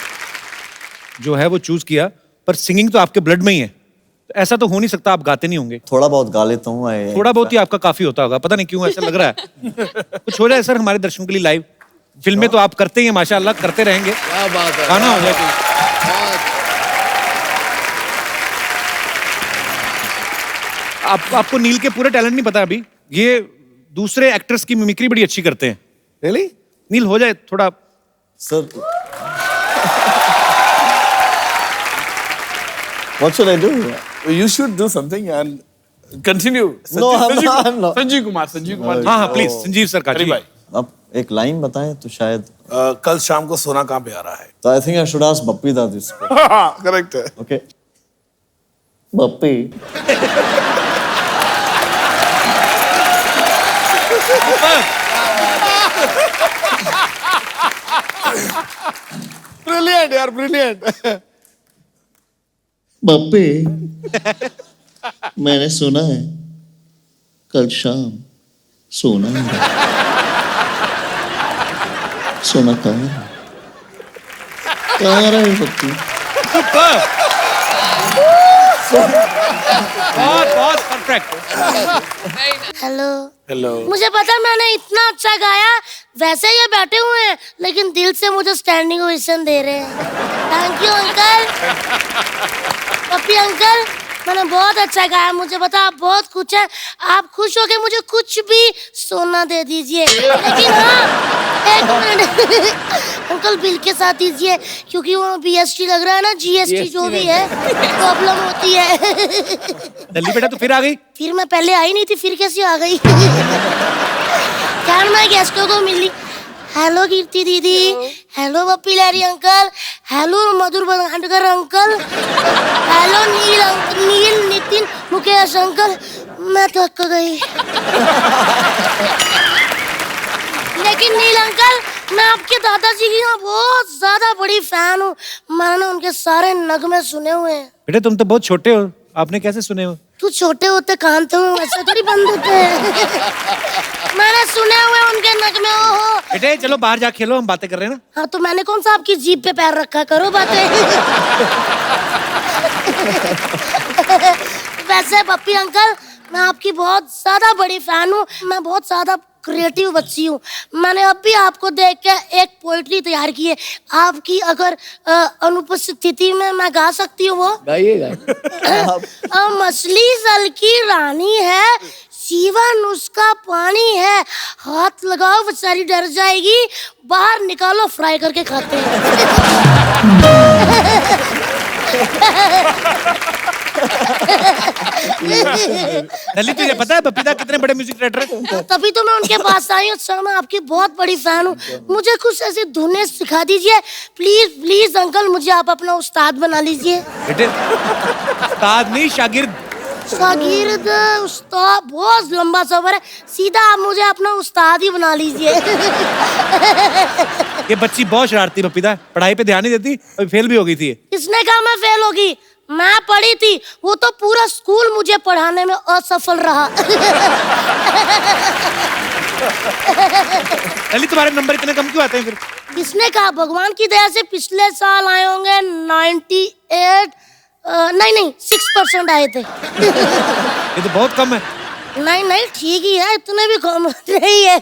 जो है वो चूज किया, पर सिंगिंग तो आपके ब्लड में ही है, तो ऐसा तो हो नहीं सकता आप गाते नहीं होंगे। थोड़ा बहुत गा लेता हूँ। थोड़ा बहुत ही आपका काफी होता होगा, पता नहीं क्यों ऐसा लग रहा है। कुछ हो जाए सर हमारे दर्शकों के लिए लाइव। फिल्में तो आप करते ही हैं माशाल्लाह, करते रहेंगे, क्या बात है, गाना हो जाए। आपको नील के पूरे टैलेंट नहीं पता अभी, ये दूसरे एक्टर्स की मिमिक्री बड़ी अच्छी करते हैं। रियली? नील हो जाए थोड़ा sir. What should I do? You should do something and continue. No, I'm not. Sanjeev Kumar. हाँ हाँ प्लीज संजीव सर का अरे जी। भाई, आप एक लाइन बताएं तो शायद। कल शाम को सोना कहाँ पे आ रहा है? तो I think I should ask Bappi दा दिस। करेक्ट है। ओके बप्पी, ब्रिलियंट यार, ब्रिलियंट। बप्पी, मैंने सुना है कल शाम सोना है। सोना कहाँ है? कहाँ रहा है बप्पी? बहुत परफेक्ट। हेलो। हेलो। मुझे पता मैंने इतना अच्छा गाया, वैसे ये बैठे हुए हैं लेकिन दिल से मुझे स्टैंडिंग ओवेशन दे रहे हैं। Thank you uncle. Pappi uncle, मैंने बहुत अच्छा गाया, मुझे पता आप बहुत खुश हैं, आप खुश हो के मुझे कुछ भी सोना दे दीजिए, लेकिन हाँ 1 मिनट अंकल बिल के साथ दीजिए, क्योंकि वो BST लग रहा है ना, GST जो भी है प्रॉब्लम होती है। दल्ली बेटा तो फिर आ गई। फिर मैं पहले आई नहीं थी, फिर कैसे आ गई? खैर मैं गेस्टों को मिली। हेलो कीर्ति दीदी, hello Bappi Lahiri uncle, hello मधुर बंगाणकर अंकल, हेलो नील नितिन मुकेश अंकल। मैं थक गई। लेकिन नील अंकल, मैं आपके दादाजी की ना बहुत ज्यादा बड़ी फैन हूँ, मैंने उनके सारे नगमे सुने हुए हैं। बेटे तुम तो बहुत छोटे हो, आपने कैसे सुने हो? तू छोटे होते कान तो ऐसे थोड़ी बंद होते हैं। मैंने सुने हुए उनके नगमे। हो बेटे चलो बाहर जा खेलो, हम बातें कर रहे हैं ना। हाँ तो मैंने कौन सा आपकी जीभ पे पैर रखा, करो बातें। वैसे पप्पी अंकल, मैं आपकी बहुत ज्यादा बड़ी फैन हूँ, मैं बहुत ज्यादा क्रिएटिव बच्ची हूँ। मैंने अब भी आपको देख के एक पोएट्री तैयार की है, आपकी अगर अनुपस्थिति में मैं गा सकती हूँ वो। गाइएगा। मछली जल की रानी है, जीवन उसका पानी है, हाथ लगाओ बेचारी डर जाएगी, बाहर निकालो फ्राई करके खाते हैं। दल्ली तुझे पता है बपीता कितने बड़े म्यूजिक डायरेक्टर है? तभी तो मैं उनके पास आई हूँ सर, मैं आपकी बहुत बड़ी फैन हूँ, मुझे कुछ ऐसी धुनें सिखा दीजिए प्लीज प्लीज अंकल, मुझे आप अपना उस्ताद बना लीजिए। बेटे उस्ताद नहीं शागिर्द। शागिर्द उस्ताद बहुत लंबा सफर है, सीधा आप मुझे अपना उस्ताद ही बना लीजिए। ये बच्ची बहुत शरारती बपीता, पढ़ाई पे ध्यान नहीं देती, अभी फेल भी हो गई थी। किसने कहा मैं फेल होगी? मैं पढ़ी थी, वो तो पूरा स्कूल मुझे पढ़ाने में असफल रहा। दल्ली तुम्हारे नंबर इतने कम क्यों आते हैं फिर? किसने कहा? भगवान की दया से पिछले साल आए होंगे 98 नहीं 6% आए थे। ये तो बहुत कम है। नहीं ठीक ही है, इतने भी कम नहीं है।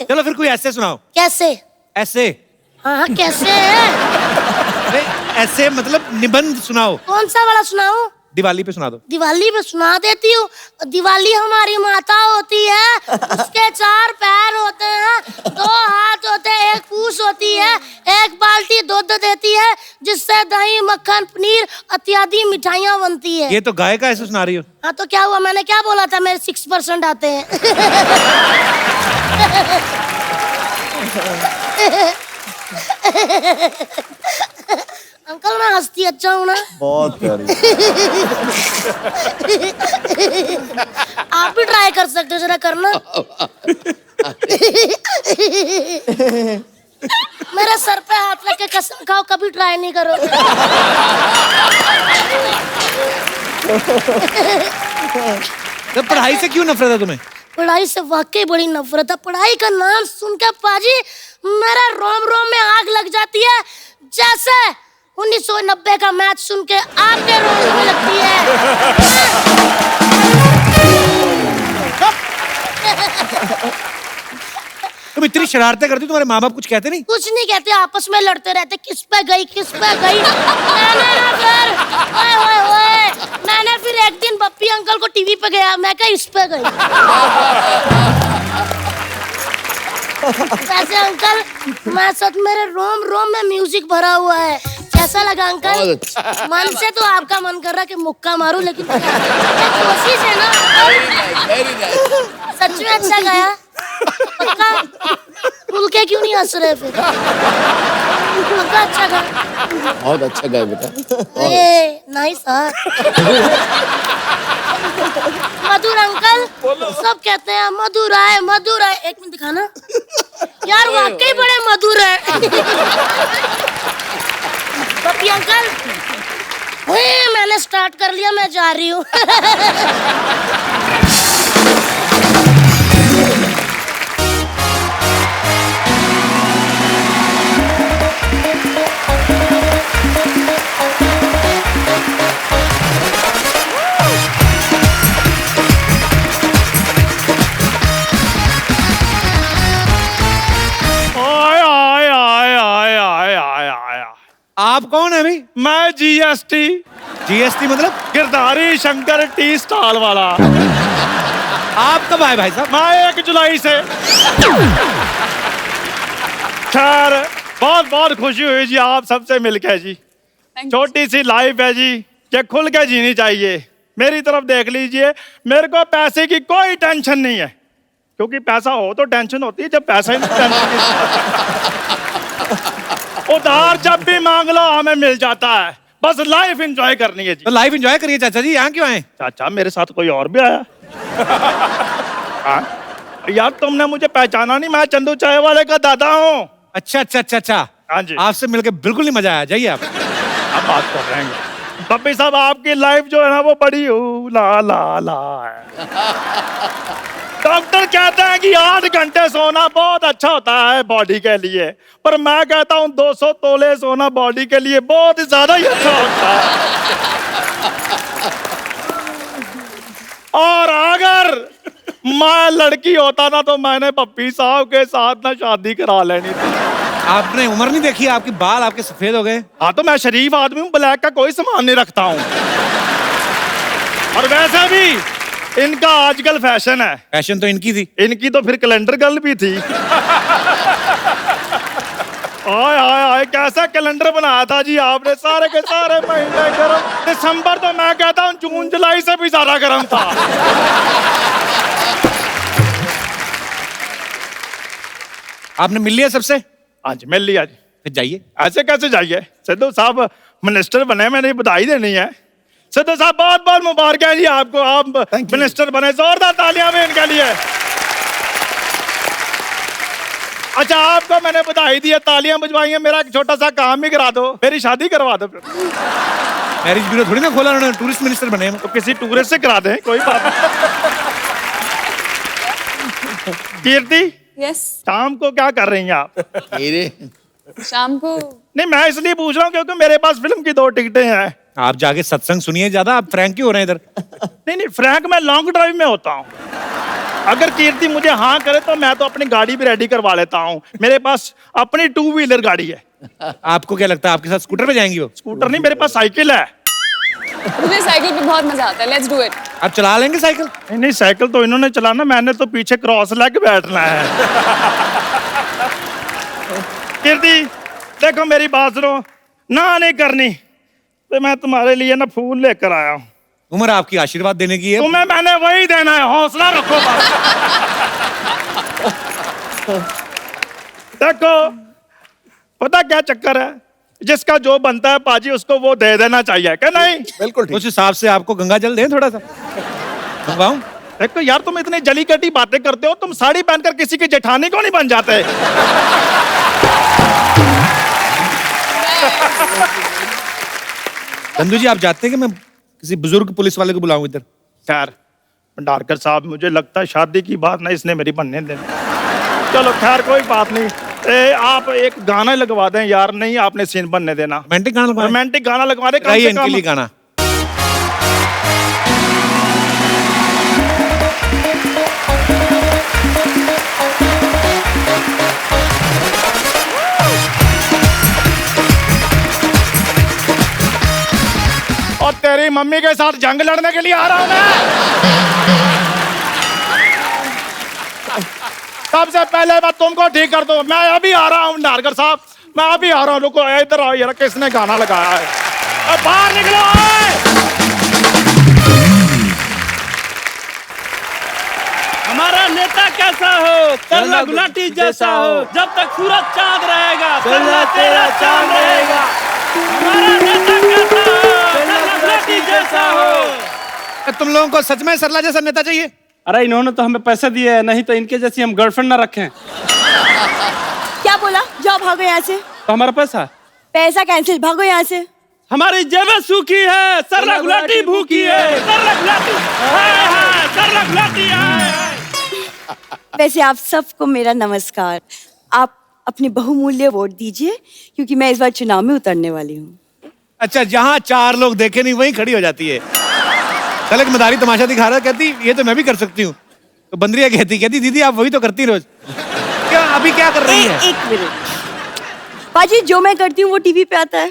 चलो फिर कोई ऐसे सुनाओ। कैसे? ऐसे? हाँ कैसे है? अरे ऐसे मतलब निबंध सुनाओ। कौन सा वाला सुनाऊं? दिवाली पे सुना दो। दिवाली पे सुना देती हूँ। दिवाली हमारी माता होती है, उसके 4 पैर होते हैं, 2 हाथ होते हैं, 1 पूंछ होती है, 1 बाल्टी दूध देती है, जिससे दही मक्खन पनीर इत्यादि मिठाइयाँ बनती है। ये तो गाय का ऐसे सुना रही हो। हाँ तो क्या हुआ, मैंने क्या बोला था, मेरे 6% आते हैं। अंकल मैं हंसती अच्छा हूँ ना? बहुत प्यारी। आप भी ट्राई कर सकते हो, जरा करना। मेरे सर पे हाथ रख के कसम खाओ, कभी ट्राई नहीं करो। तो पढ़ाई से क्यों नफरत है तुम्हें? पढ़ाई से वाकई बड़ी नफरत है। पढ़ाई का नाम सुनकर पाजी मेरा रोम रोम में आग लग जाती है, जैसे 1990 का मैच सुन के आपके रोम में लगती है। तुम इतनी शरारतें करती, तुम्हारे माँ बाप कुछ कहते नहीं? कुछ नहीं कहते, आपस में लड़ते रहते, किस पे गई किस पे गई। मैंने ना फिर ओए ओए ओए मैंने फिर एक दिन बप्पी अंकल को टीवी पे गया, मैं कहा इस पे गई। वैसे अंकल मैं सच मेरे रोम रोम में म्यूजिक भरा हुआ है। कैसा लगा अंकल? मन से तो आपका मन कर रहा कि मुक्का मारूं, लेकिन कोशिश है ना। Very nice. सच में अच्छा गाया? पक्का? खुल के क्यों नहीं हंस रहे फिर? पक्का अच्छा गाया? बहुत अच्छा गाया बेटा। नाइस। मधुर अंकल सब कहते हैं मधुर आए मधुर आए। एक मिनट दिखाना यार, वाकई बड़े मधुर है। पप्पी अंकल मैंने स्टार्ट कर लिया, मैं जा रही हूँ। आप कौन है भाई? मैं जीएसटी। जीएसटी मतलब? गिरधारी शंकर टी स्टॉल वाला। आप कब आए भाई साहब? मैं 1 जुलाई से। खैर बहुत बहुत खुशी हुई जी आप सबसे मिलकर जी। छोटी सी लाइफ है जी, ये खुल के जीनी चाहिए। मेरी तरफ देख लीजिए, मेरे को पैसे की कोई टेंशन नहीं है, क्योंकि पैसा हो तो टेंशन होती है, जब पैसा ही नहीं टेंशन। उधार जब भी मांग लो हमें मिल जाता है, बस लाइफ एंजॉय करनी है जी। तो लाइफ एंजॉय करिए चाचा जी, यहाँ क्यों आए? चाचा मेरे साथ कोई और भी आया? यार तुमने मुझे पहचाना नहीं, मैं चंदू चाय वाले का दादा हूँ। अच्छा अच्छा अच्छा अच्छा। हाँ जी। आपसे मिलकर बिल्कुल नहीं मजा आया, जाइए आप। अब बात कर रहे हैं पप्पी साहब, आपकी लाइफ जो है ना वो बड़ी ला ला ला है। डॉक्टर कहते हैं कि 8 घंटे सोना बहुत अच्छा होता है बॉडी के लिए, पर मैं कहता हूँ 200 तोले सोना बॉडी के लिए बहुत ज्यादा ही अच्छा होता है। और अगर मैं लड़की होता ना तो मैंने पप्पी साहब के साथ ना शादी करा लेनी थी। आपने उम्र नहीं देखी, आपके बाल आपके सफेद हो गए। हाँ तो मैं शरीफ आदमी हूँ, ब्लैक का कोई सामान नहीं रखता हूँ। और वैसे भी इनका आजकल फैशन है। फैशन तो इनकी थी। इनकी तो फिर कैलेंडर गर्ल भी थी। आय आय आय कैसा कैलेंडर बनाया था जी आपने, सारे के सारे महीने गर्म। दिसंबर तो मैं कहता हूँ जून जुलाई से भी ज्यादा गर्म था। आपने मिल लिया सबसे? हाँ जी मिल लिया जी। फिर जाइए। ऐसे कैसे जाइए, सिद्धू साहब मिनिस्टर बने, मैंने बधाई देनी है। सिद्धू साहब बहुत बहुत मुबारक है जी आपको, आप मिनिस्टर बने, जोरदार तालियां भी इनके लिए। अच्छा आपको मैंने बधाई दी है, तालियां बजवाई हैं, मेरा एक छोटा सा काम भी करा दो, मेरी शादी करवा दो। फिर मैरिज ब्यूरो थोड़ी ना खोला उन्होंने, टूरिस्ट मिनिस्टर बने। तो किसी टूरिस्ट से करा दें, कोई बात नहीं। कीर्ति यस। शाम को क्या कर रही हैं आप? शाम को नहीं मैं इसलिए पूछ रहा हूँ क्योंकि मेरे पास फिल्म की 2 टिकटें हैं। आप जाके सत्संग सुनिए ज्यादा, आप फ्रैंक क्यों हो रहे हैं इधर? नहीं फ्रैंक मैं लॉन्ग ड्राइव में होता हूँ। अगर कीर्ति मुझे हाँ करे तो मैं तो अपनी गाड़ी भी रेडी करवा लेता हूँ, मेरे पास अपनी 2 व्हीलर गाड़ी है। आपको क्या लगता है आपके साथ स्कूटर पे जाएंगी वो? स्कूटर नहीं, मेरे पास साइकिल है। मुझे साइकिल पे बहुत मजा आता है, लेट्स डू इट। आप चला लेंगे साइकिल? नहीं साइकिल तो इन्होंने चलाना, मैंने तो पीछे क्रॉस लेके बैठना है। कीर्ति देखो मेरी बात सुनो, ना नहीं करनी तो मैं तुम्हारे लिए ना फूल लेकर आया हूँ। उम्र आपकी आशीर्वाद देने की है। तुम्हें मैंने वही देना है, हौसला रखो बस। देखो पता क्या चक्कर है, जिसका जो बनता है पाजी उसको वो दे देना चाहिए, क्या नहीं? बिल्कुल ठीक। उस हिसाब से आपको गंगा जल दें थोड़ा सा, मंगवाऊं? देखो यार तुम इतनी जली कटी बातें करते हो, तुम साड़ी पहनकर किसी की जेठानी को नहीं बन जाते? चंदू जी आप जानते हैं कि मैं किसी बुजुर्ग पुलिस वाले को बुलाऊं इधर? खैर भंडारकर साहब, मुझे लगता है शादी की बात ना इसने मेरी बनने देनी। चलो खैर कोई बात नहीं। आप एक गाना लगवा दें यार, नहीं आपने सीन बनने देना। रोमांटिक गाना लगवा? रोमांटिक गाना लगवा दे, कम गाइए से इनके कम। लिए गाना। और तेरी मम्मी के साथ जंग लड़ने के लिए आ रहा हूं मैं। सबसे पहले मैं तुमको ठीक कर दूं। मैं अभी आ रहा हूं भंडारकर साहब, मैं अभी आ रहा हूं। रुको इधर आओ यार, किसने गाना लगाया है? बाहर निकलो। हमारा नेता कैसा हो? करला गुलाटी जैसा हो। जब तक सूरज चांद रहेगा, करला तेरा चांद रहेगा। हमारा नेता कैसा हो? करला गुलाटी जैसा हो। तुम लोगों को सच में सरला जैसा नेता चाहिए? अरे इन्होंने तो हमें पैसे दिए हैं, नहीं तो इनके जैसी हम गर्लफ्रेंड ना रखें। क्या बोला? जाओ भागो यहाँ से। तो हमारा पैसा? पैसा कैंसिल, भागो यहाँ से। हमारी जेबें सूखी है, सरला गुलाटी भूखी है। सरला गुलाटी हाय हाय, सरला गुलाटी हाय हाय। वैसे आप सबको मेरा नमस्कार। आप अपनी बहुमूल्य वोट दीजिए, क्योंकि मैं इस बार चुनाव में उतरने वाली हूँ। अच्छा, जहाँ 4 लोग देखे नहीं वहीं खड़ी हो जाती है। कल एक मदारी तमाशा दिखा रहा, कहती ये तो मैं भी कर सकती हूँ। तो बंदरिया कहती दीदी आप वही तो करती रोज। क्या अभी क्या कर रही है? एक मिनट पाजी, जो मैं करती हूँ वो टीवी पे आता है।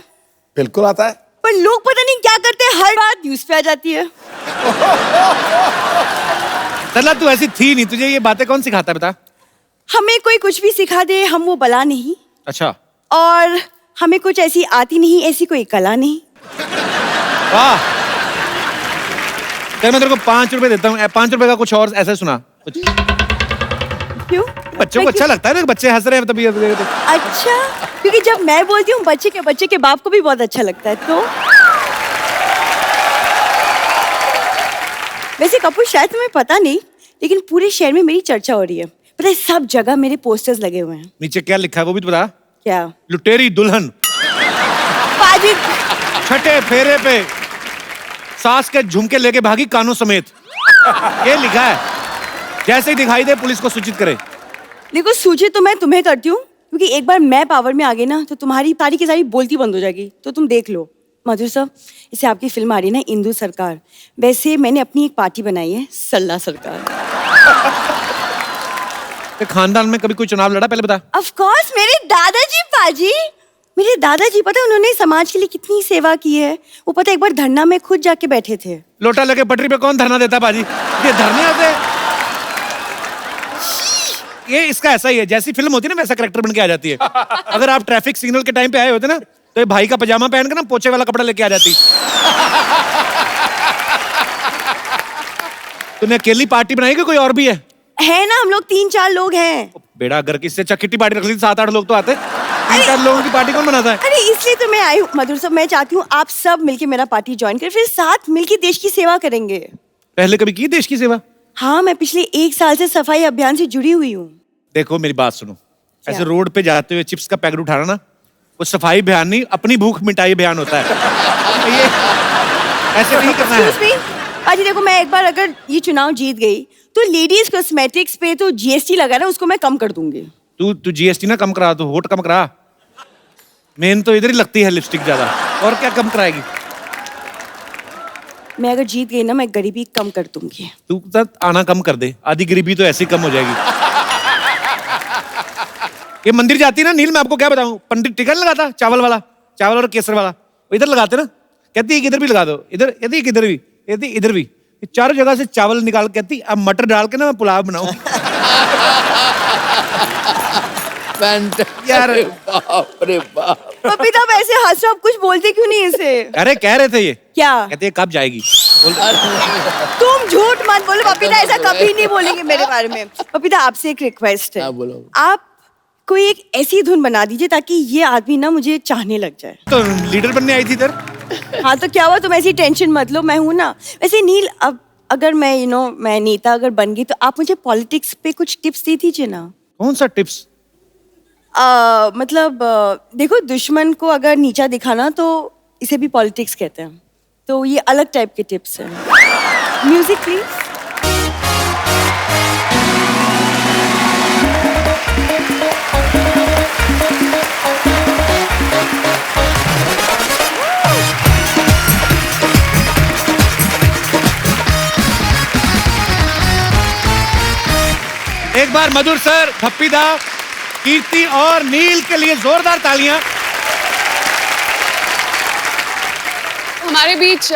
बिल्कुल आता है। पर लोग पता नहीं क्या करते हैं, हर बात न्यूज पे आ जाती है। सरला तू ऐसी थी नहीं, तुझे ये बातें कौन सिखाता है बता? हमें कोई कुछ भी सिखा दे, हम वो बला नहीं। अच्छा। और हमें कुछ ऐसी आती नहीं, ऐसी कोई कला नहीं। वाह, चल मैं तेरे को 5 रुपए देता हूँ। 5 रुपए का कुछ और ऐसे सुना कुछ। क्यों? बच्चों को अच्छा लगता है ना, बच्चे हंस रहे हैं तभी। अच्छा, क्योंकि जब मैं बोलती हूँ बच्चे के बाप को भी बहुत अच्छा लगता है। तो वैसे कपूर, शायद तुम्हें पता नहीं, लेकिन पूरे शहर में मेरी चर्चा हो रही है। पता है, सब जगह मेरे पोस्टर्स लगे हुए हैं। नीचे क्या लिखा है वो भी तो बता। क्या? लुटेरी दुल्हन। पाजी, छठे फेरे पे सास के झुमके लेके भागी कानों समेत, ये लिखा है। जैसे ही दिखाई दे पुलिस को सूचित करे। देखो, सूचित तो मैं तुम्हें करती हूँ, क्योंकि एक बार मैं पावर में आ गई ना तो तुम्हारी सारी की सारी बोलती बंद हो जाएगी। तो तुम देख लो मधुर साहब, इसे आपकी फिल्म आ रही है ना, इंदु सरकार। वैसे मैंने अपनी एक पार्टी बनाई है, सल्ला सरकार। खानदान में कभी कोई चुनाव लड़ा पहले बता? ऑफ कोर्स, मेरे दादाजी पाजी, मेरे दादाजी, पता है उन्होंने समाज के लिए कितनी सेवा की है। वो पता है एक बार धरना में खुद जाके बैठे थे। लोटा लगे पटरी पे कौन धरना देता बाजी? ये धरने होते। ये इसका ऐसा ही है, जैसी फिल्म होती है ना वैसा कैरेक्टर बन के आ जाती है। अगर आप ट्रैफिक सिग्नल के टाइम पे आए होते ना, तो ये भाई का पजामा पहन के ना पोछे वाला कपड़ा लेके आ जाती। तूने अकेली पार्टी बनाई कि कोई और भी है ना, हम लोग 3-4 लोग हैं। बेड़ा अगर किससे चक्की पार्टी रख ली 7-8 लोग तो आते। 3-4 लोगों की पार्टी कौन बनाता है? अरे इसलिए तो मैं आई हूँ मधुर साहब। मैं चाहती हूँ आप सब मिलके मेरा पार्टी ज्वाइन करें, फिर साथ मिलके देश की सेवा करेंगे। पहले कभी की देश की सेवा? हाँ, मैं पिछले 1 साल से सफाई अभियान से जुड़ी हुई हूँ। देखो मेरी बात सुनो, ऐसे रोड पे जाते हुए चिप्स का पैकेट उठाना ना, वो सफाई अभियान नहीं, अपनी भूख मिटाई अभियान होता है। ये ऐसे नहीं करना है। पाजी देखो, मैं एक बार अगर ये चुनाव जीत गई तो लेडीज कॉस्मेटिक्स पे तो जीएसटी लगा ना, उसको मैं कम कर दूंगी। तू जीएसटी ना कम करा, तो वोट कम करा। मेन तो इधर ही लगती है लिपस्टिक ज्यादा, और क्या कम कराएगी? मैं अगर जीत गई ना, मैं गरीबी कम कर दूंगी। तू आना कम कर दे, आधी गरीबी तो ऐसी कम हो जाएगी। ये मंदिर जाती ना नील, मैं आपको क्या बताऊं, पंडित टिकट लगाता चावल वाला, चावल और केसर वाला, वो इधर लगाते ना, कहती है इधर भी लगा दो, इधर कहती इधर भी, कहती इधर भी, चारों जगह से चावल निकाल, कहती अब मटर डाल के ना मैं पुलाव बनाऊं। यार बाप रे बाप। पपीता वैसे हंस रहा, कुछ बोलते क्यों नहीं इसे? अरे कह रहे थे ये क्या कहते हैं कब जाएगी? तुम झूठ मत बोलो पपीता, ऐसा कभी नहीं बोलेंगे मेरे बारे में। पपीता आपसे एक रिक्वेस्ट है, आप कोई एक ऐसी धुन बना दीजिए ताकि ये आदमी ना मुझे चाहने लग जाए। तो लीडर बनने आई थी इधर। हाँ तो क्या हुआ, तुम ऐसी टेंशन मत लो, मैं हूं ना। वैसे नील, अब अगर मैं मैं नेता अगर बन गई तो आप मुझे पॉलिटिक्स पे कुछ टिप्स दे दीजिए ना। कौन सा टिप्स? मतलब देखो, दुश्मन को अगर नीचा दिखाना तो इसे भी पॉलिटिक्स कहते हैं। तो ये अलग टाइप के टिप्स हैं। Music please. एक बार मधुर सर, धप्पी दा, कीर्ति और नील के लिए जोरदार तालियां। हमारे बीच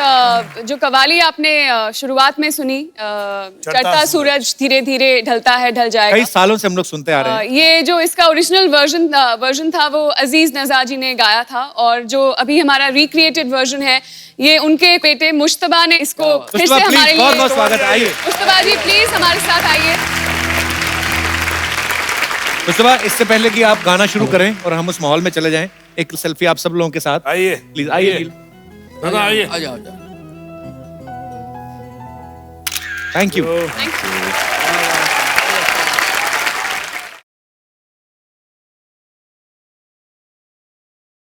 जो कवाली आपने शुरुआत में सुनी, चढ़ता सूरज धीरे धीरे ढलता है ढल जाएगा, कई सालों से हम लोग सुनते आ रहे हैं। ये जो इसका ओरिजिनल वर्जन था वो अजीज नज़ा जी ने गाया था, और जो अभी हमारा रिक्रिएटेड वर्जन है ये उनके बेटे मुश्तबा ने इसको फिर से हमारे लिए। बहुत बहुत स्वागत है, आइए मुश्तबा जी प्लीज हमारे साथ आइए। मुश्तबा, इससे पहले कि आप गाना शुरू करें और हम उस माहौल में चले जाएं, एक सेल्फी आप सब लोगों के साथ। आइए प्लीज, आइए। आइए। आ जाओ। Thank you. Thank you.